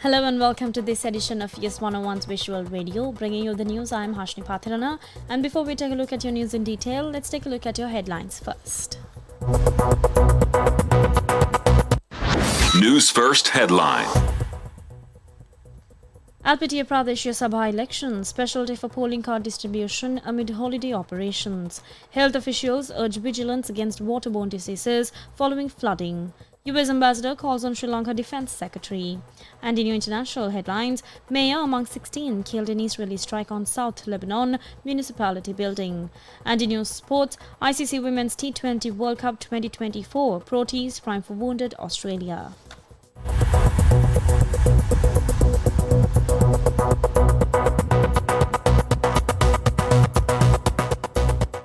Hello and welcome to this edition of Yes 101's Visual Radio. Bringing you the news, I'm Hashni Pathirana. And before we take a look at your news in detail, let's take a look at your headlines first. News First headline. Elpitiya Pradeshiya Sabha election, special day for polling card distribution amid holiday operations. Health officials urge vigilance against waterborne diseases following flooding. US Ambassador calls on Sri Lanka Defence Secretary. And in your international headlines, mayor among 16 killed in Israeli strike on South Lebanon municipality building. And in your sports, ICC Women's T20 World Cup 2024, Pro Tees prime for wounded Australia.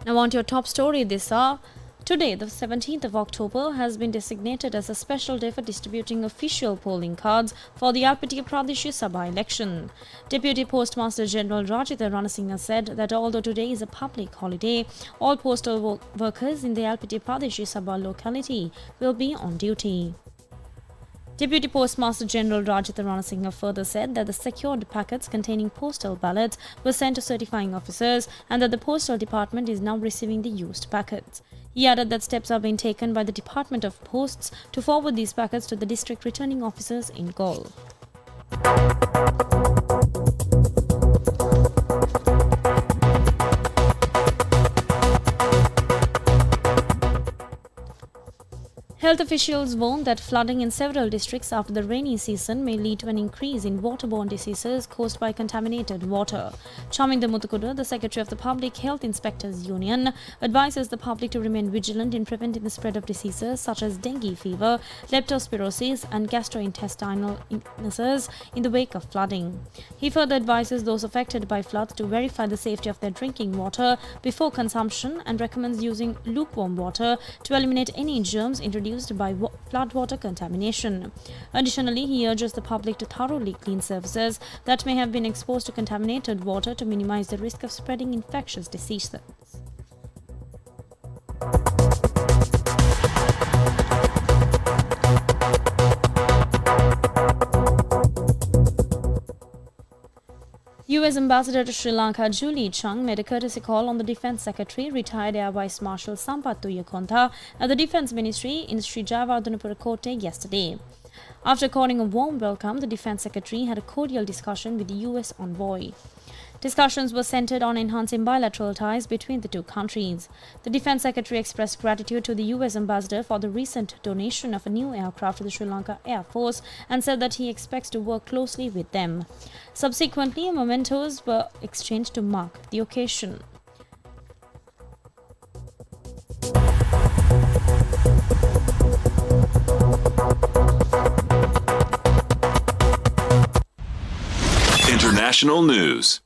Now on to your top story this hour. Today, the 17th of October, has been designated as a special day for distributing official polling cards for the Elpitiya Pradeshiya Sabha election. Deputy Postmaster General Rajitha Ranasinghe said that although today is a public holiday, all postal workers in the Elpitiya Pradeshiya Sabha locality will be on duty. Deputy Postmaster General Rajitha Ranasinghe further said that the secured packets containing postal ballots were sent to certifying officers and that the Postal Department is now receiving the used packets. He added that steps are being taken by the Department of Posts to forward these packets to the district returning officers in Galle. Health officials warned that flooding in several districts after the rainy season may lead to an increase in waterborne diseases caused by contaminated water. Chaminda Muthukudu, the Secretary of the Public Health Inspectors Union, advises the public to remain vigilant in preventing the spread of diseases such as dengue fever, leptospirosis and gastrointestinal illnesses in the wake of flooding. He further advises those affected by floods to verify the safety of their drinking water before consumption and recommends using lukewarm water to eliminate any germs introduced by floodwater contamination. Additionally, he urges the public to thoroughly clean surfaces that may have been exposed to contaminated water to minimize the risk of spreading infectious diseases. US Ambassador to Sri Lanka Julie Chung made a courtesy call on the Defence Secretary, retired Air Vice Marshal Sampath Tuyakonta, at the Defence Ministry in Sri Jayawardhanapura Kotte yesterday. After according a warm welcome, the Defence Secretary had a cordial discussion with the US envoy. Discussions were centered on enhancing bilateral ties between the two countries. The Defence Secretary expressed gratitude to the US Ambassador for the recent donation of a new aircraft to the Sri Lanka Air Force and said that he expects to work closely with them. Subsequently, mementos were exchanged to mark the occasion. International news.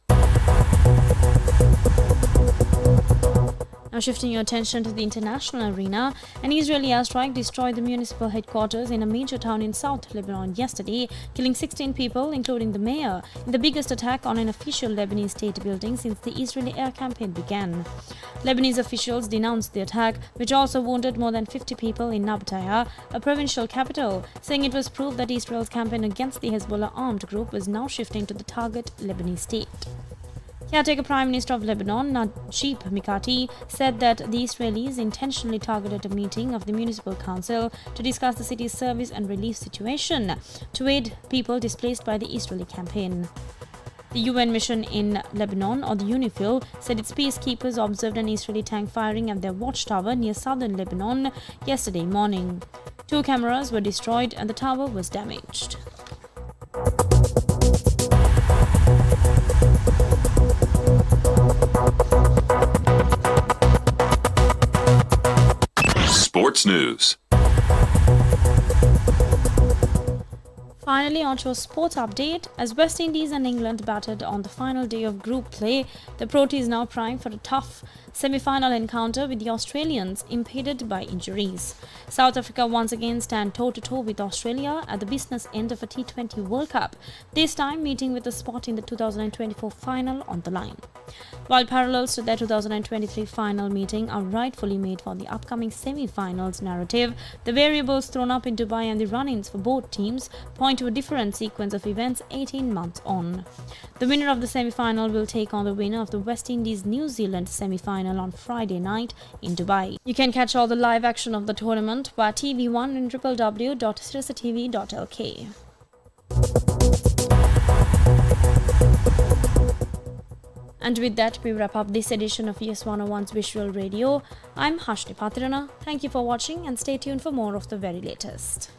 Now shifting your attention to the international arena, an Israeli airstrike destroyed the municipal headquarters in a major town in South Lebanon yesterday, killing 16 people, including the mayor, in the biggest attack on an official Lebanese state building since the Israeli air campaign began. Lebanese officials denounced the attack, which also wounded more than 50 people in Elpitiya, a provincial capital, saying it was proof that Israel's campaign against the Hezbollah armed group was now shifting to the target Lebanese state. Caretaker Prime Minister of Lebanon, Najib Mikati, said that the Israelis intentionally targeted a meeting of the Municipal Council to discuss the city's service and relief situation to aid people displaced by the Israeli campaign. The UN mission in Lebanon, or the UNIFIL, said its peacekeepers observed an Israeli tank firing at their watchtower near southern Lebanon yesterday morning. 2 cameras were destroyed and the tower was damaged. Sports news. Finally, onto a sports update. As West Indies and England battled on the final day of group play, the Pro Tees now primed for a tough semi-final encounter with the Australians, impeded by injuries. South Africa once again stand toe-to-toe with Australia at the business end of a T20 World Cup, this time meeting with a spot in the 2024 final on the line. While parallels to their 2023 final meeting are rightfully made for the upcoming semi-finals narrative, the variables thrown up in Dubai and the run-ins for both teams point into a different sequence of events 18 months on. The winner of the semi-final will take on the winner of the West Indies-New Zealand semi-final on Friday night in Dubai. You can catch all the live action of the tournament via TV1 and www.Pradeshiya.lk. And with that, we wrap up this edition of ES 101's Visual Radio. I'm Hashni Patirana. Thank you for watching and stay tuned for more of the very latest.